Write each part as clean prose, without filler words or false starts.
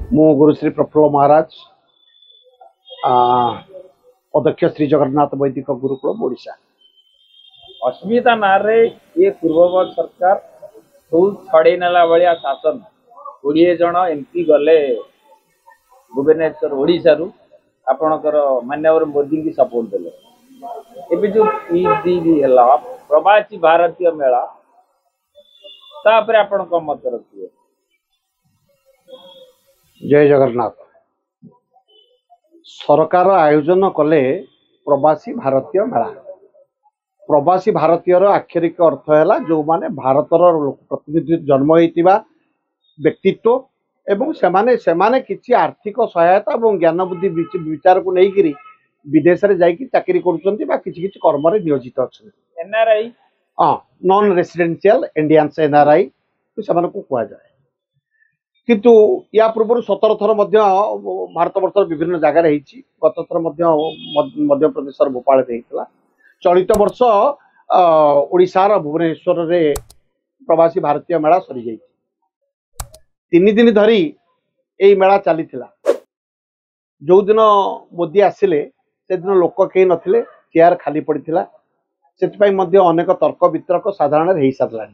मो गुरुश्री प्रफुल्ल महाराज अध्यक्ष श्री जगन्नाथ वैदिक गुरुकुल ओडिशा। अस्मिता नारे ये पूर्ववर्त सरकार सब छड़े नेला भाया शासन 20 जन एमपी गले भुवनेश्वर ओडिशा रु आपणकर माननीय मोदी की सपोर्ट देले। एबे जो पीडीबी हला प्रवासी भारतीय मेला तापर आपण को मत रखिए। जय जगन्नाथ। सरकार आयोजन कले प्रवासी भारतीय मेला। प्रवासी भारतीय आक्षरिक अर्थ है जो माने भारतर प्रतिनिधि जन्म होइतिबा व्यक्तित्व एवं सेमाने किछि आर्थिक सहायता और ज्ञान बुद्धि विचार को लेकिन विदेश रे जाइकी चाकरी करूछंती बा किछि किछि कर्म रे नियोजित अछंती। NRI non residential Indians NRI सेमान को कहा जाए। किंतु या पूर्व 17 थर भारत वर्ष विभिन्न जगह गत थर मध्य प्रदेश भोपाल चलित वर्ष ओडिशार भुवनेश्वर रे प्रवासी भारतीय मेला सरी जाइछि। 3 दिन धरी यही मेला चली जो दिन मोदी आसिले से दिन लोक कई नथिले, चेयर खाली पड़ता से अनेक तर्क वितर्क साधारण हो सारा।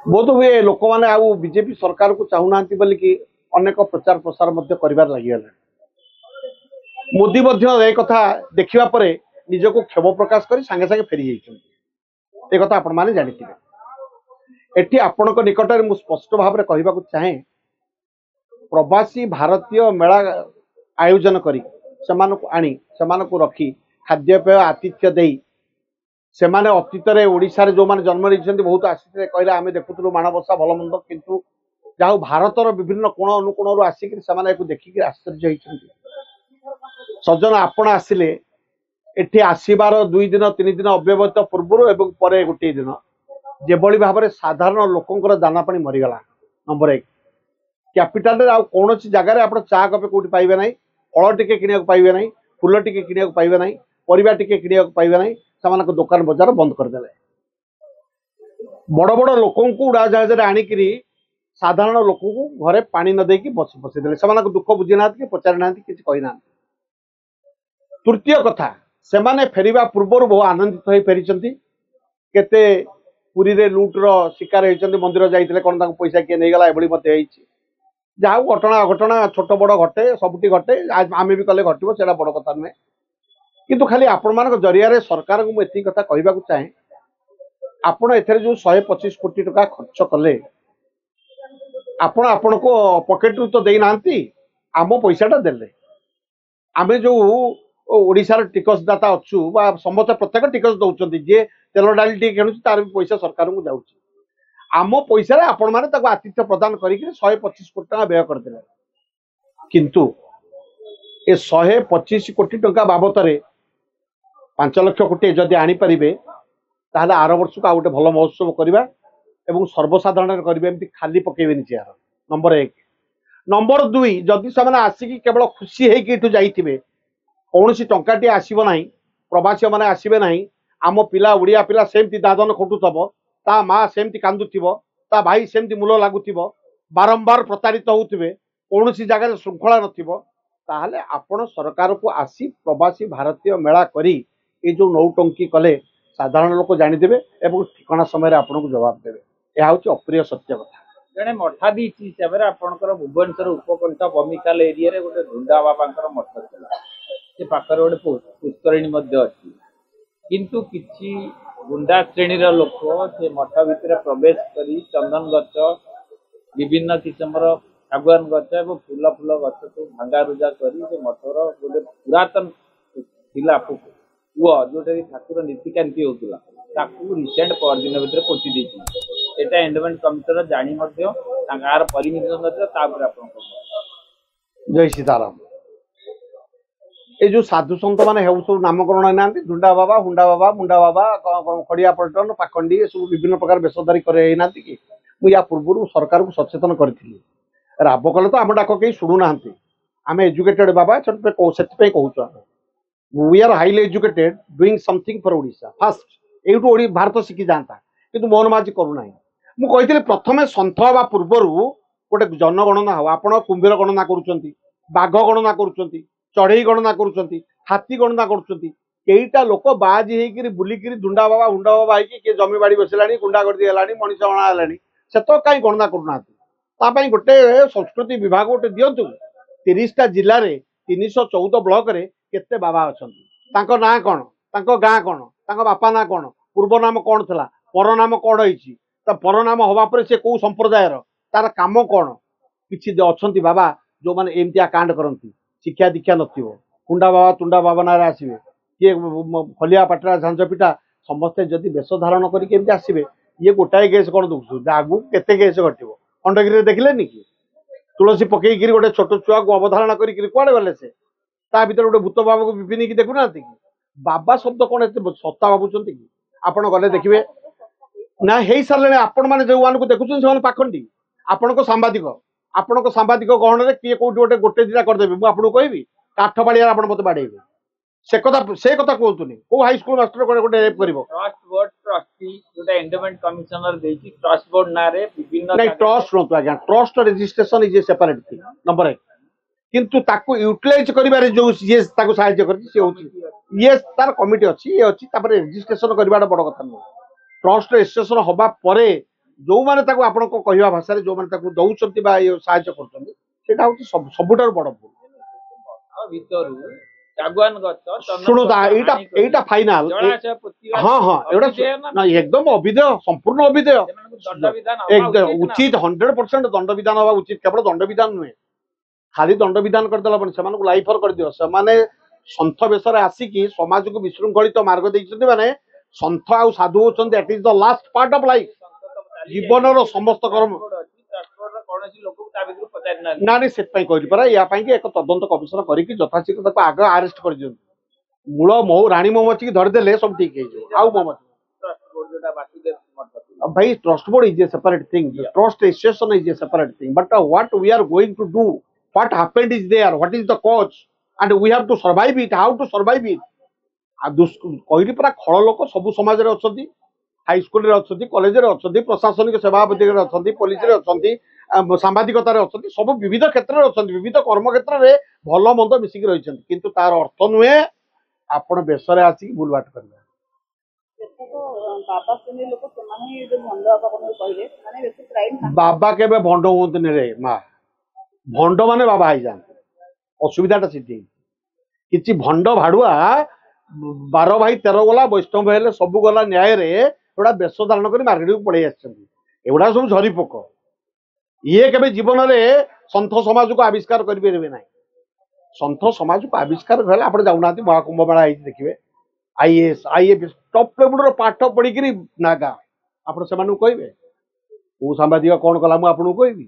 बोध हुए लोक मैंने आउ बीजेपी सरकार को चाहूना कि अनेक प्रचार प्रसार कर लगे। मोदी कथा देखा पर निज को क्षोभ प्रकाश कर सांगे सांगे फेरी जाइछन्ति। कथा आपण माने जानिथिबे। एठी आपणक निकट में मु स्पष्ट भाव में कहबा चाहे प्रवासी भारतीय मेला आयोजन करी सेमानकु आनी सेमानकु रखी खाद्यपेय आतिथ्य देई सेमाने अतीत रे ओडिशा रे जो माने जन्म रही बहुत आसी कहले आम देखुलु माणबसा भल मंद किंतु जहाँ भारतर विभिन्न कोण अनुकोण आसिक देखिक आश्चर्य होइछन्ति। सज्जन आपण आसिले एठी आसीबार 2 दिन 3 दिन अव्यवहित पूर्व एवं परे गोटे दिन जेभली भाव में साधारण लोकंकर दाना पानी मरीगला। नंबर 1 कैपिटल रे कौन जगार आप चा कपे कौटी पाइबे ना, फल टिके किणा पाइबे ना, फूल टिके किणा पाइबे ना, परिबा टिके किणा पाइबे ना, से दुकान बजार बंद करदे। बड़ बड़ लोक उड़ाजाहाज आणिकी साधारण लोक घरे पानी न देकी बसईदे से दुख बुझी ना कि पचारि ना कि कहीना। तृतीय कथा सेमाने फेरिबा पूर्व बहुत आनंदित हो फेरी केते पुरी रे लुट्र शिकार होती मंदिर जाइए कौन पैसा किए नहीं गला एभली जहाँ घटना अघटना छोट बड़ घटे सबुटी घटे आम भी कले घटो से बड़ कथा नुहे। किंतु खाली आपण मान जरिया सरकार को मुझे कथा कहवाक चाहे आपण एथरे जो 125 कोटी टका खर्च कले आपण आपण को पॉकेट रू तो देना आम पैसाटा देले आम जो ओडिशार टिकसदाता अच्छु समस्त प्रत्येक टिकस दौरान जी तेल डाली टे किणुची तार भी पैसा सरकार को जाऊँगी आम पैसा आपण मैंने आतिथ्य प्रदान करके 125 कोटी टका व्यय करदे। किंतु ए 125 कोटी टका बाबत 5 लाख कोटी जदि आनीपारे ताहले आर वर्ष को गोटे भल महोत्सव करवा एवं सर्वसाधारण करेंगे एमती खाली पकेबेनि चेयर। नंबर 1 नंबर 2 जदि से आसिकी केवल खुशी होइके जाइथिबे कौन टंकाटी आसब ना, प्रवासी मैंने आसबे ना, आम पिला ओडिया पिला सेमती दादन खटुथब, ता माँ सेमती कांदुथिब, ता भाई सेमती मूल लगुथिब, बारंबार प्रतारित होउथिबे, कौन जगह श्रृंखला नथिबो, ताहले आपण सरकार को आसी प्रवासी भारतीय मेला करी ये जो नौटंकी कले साधारण लोक जानीदेवे एवं ठिकाना समय आपन को जवाब देवे। यह हूँ अप्रिय सत्य कथा। जड़े मठाधीश हिसाब से आपंकर भुवनेश्वर उपकंठ बमिखाल एरिया गोटे ढुंडा बाबा मठ था से पाखर गोटे पुष्करिणी अच्छी किंतु किसी गुंडा श्रेणी लोक से मठ भितर प्रवेश कर चंदन गच विभिन्न किस्म आगुआन गच और फूल फूल गच सब भांगा रुजा कर मठर गोटे पुरातन थिला पुआ जोटा ठाकुर नीतिकांति होता रिसेंट परदिन भितर पोती देती एटा एंडोमेंट कमिशनर जानी परमिशन जय सीताराम। ये जो साधु सन्त मैंने सब नामकरण ना झुंडा बाबा हुंडा बाबा मुंडा बाबा खड़िया पलटन पाखंडी ये सब विभिन्न प्रकार बेसदारी करना कि मुझे पूर्व सरकार को सचेतन करी राब कले तो आम डाक कहीं शुणुना आम एजुकेटेड बाबा से कहूँ we are highly educated doing something for Odisha fast ये भारत शिखी जाता कि मोहन माझी करूना मुझे प्रथम सन्थ हवा पूर्वर गोटे जनगणना हो आपण कुंभीर गणना करुँच बाघ गणना करुँच चढ़ई गणना करुँच हाथी गणना करुँच केईटा लोक बाजी होकर बुलिकी दुंडा बाबा हुंडा बाबा होगी किए जमी बाड़ी बसला गुंडागर्दी है मनीष अणा है से तो कहीं गणना करूना गोटे संस्कृति विभाग गोटे दिंतु 30टा जिले में 314 ब्लॉक रे केते बाबा अच्छा ना कौन गाँ कौन बापा ना कौन पूर्व नाम कौन था पर नाम कौन होती पर नाम हवा पर से कौ संप्रदायर तार काम कौन किसी अच्छा बाबा जो मैंने एमती कांड करती शिक्षा दीक्षा नथिबो कुंडा बाबा तुंडा बाबा ना आसवे किए फलिया पाटरा झांझ पिटा समस्ते जदि वेश धारण करके आसवे ये गोटाए केस कौन दुख आगू केते केस घटो खंडगिरी देखिले कि तुलसी पकईकि गोटे छोट छुआ को अवधारणा करके कुआड़े गले से ता भीतर गोटे भूत बाबा को विपिन की देखुना कि बाबा शब्द कौन एत सत्ता भावुं कि आपण गले देखिए ना हो सारे आपण मैंने जो मान को देखुं से पाखंडी आपण को सांबादिक गहन में किए कौट गोटे गोटे दिटा करदेवी मुझे आपको कहबी काठ बाड़िया आप मत बाड़ेबे से कथा कहतुनि को हाईस्कूल मास्टर गोटे रेप कर ट्रस्ट बोर्ड ट्रस्टी जोटा एंडोमेंट कमिशनर देची ट्रस्ट बोर्ड नारे विभिन्न नहीं ट्रस्ट शुणु आज्ञा trust registration is a separate thing number 1 किंतु ताको यूटिलाइज करिबारे जो ये ताको सहायता करछि से होछि ये तार कमिटी अछि ये अछि तापर रजिस्ट्रेशन करबाडा बड़ कथा न ट्रस्ट रजिस्ट्रेशन होबा परे जो माने ताको आपण को कहवा भाषा रे जो माने ताको दउछंती बा ये सहायता करछंती सेटा होछि सबुटार बड़ भूल भीतरु जागवान गछ शुणु एटा फाइनल हाँ हाँ एटा ना एकदम अविधेय संपूर्ण अविधेय एकदम उचित 100% दंड विधान हवा उचित केवल दंड विधान नुहे खाली दंड विधान करदेला से लाइफर कर दियो से माने संथ बेसरे आसिकी समाज को विशृंखलित मार्ग देइछन्ती माने संथ आ साधु होछन्ती that is the last part of life जीवन समस्त कर्म ना नहीं से कहली परा या एक तदंत कमिशन करके यथाशीघ्र आग आरेस्ट कर दियंतु मूल मो रानी महुमाछी की धरदेले सब ठीक है आउ महुमाछी भाई trust board is a separate thing trust registration is a separate thing but what we are going to do what happened is there what is the cause and we have to survive it how to survive it कहली परा खल लोक सब समाज रे अछंती high school रे अछंती college रे अछंती प्रशासनिक सेवापति रे अछंती पुलिस रे अछंती सांबादिकता अछंती सब विविध क्षेत्र में अछंती विविध कर्म क्षेत्र में भल मंद मिसिक रही किंतु तार अर्थ नुहे आपण बेसरे आसिक बुलवाट करबे बाबा केबे भंड होतने रे माँ भंड माने बाबा आई जाते असुविधाटा सीधी किछि भंड भाड़ुआ 12 भाई 13 गला वैष्णव हेले सब गला न्याय रे एडा बेश धारण कर मार्केट को पड़े एगुड़ा सब झरी पोक ये केबे जीवन में संथ समाज को आविष्कार करेंगे ना संथ समाज को आविष्कार कले आप जाऊना महाकुंभ मेला देखिए आईएएस आईएफएस टॉप लेवल पाठ पढ़ी नागा आप कहे को सांबादिक कौन कला मुझे कहबी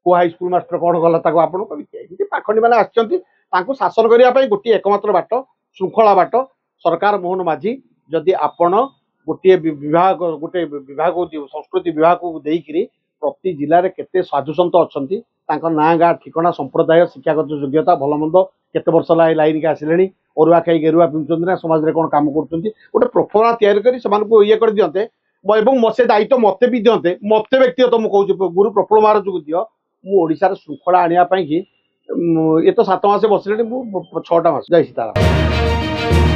को हाईस्कूल मास्टर कौन कला आपको कहबी पाखंडी मैंने आसचंती शासन करने गोटे एकमात्र बाट श्रृंखला बाट सरकार मोहन माझी जदि आपण गोटे विभाग संस्कृति विभाग को देकरी प्रति जिले में केते साधुसंत अच्छा ना गाँ ठिकना संप्रदाय शिक्षागत योग्यता भलमंद केते वर्ष लाइन के आसिले अरुआ खाई गेरुआ पिंधुंट ना समाज में कौन काम कर गोटे प्रोफाइल तैयारी कर ये कर दियंते से दायित्व मत भी दियंते मत व्यक्तिगत मुझे कहूँ गुरु प्रफुल्ल महाराज को दियो मुझार श्रृंखला आने ये तो 7 मास बसले 6टा मास जय सीताराम।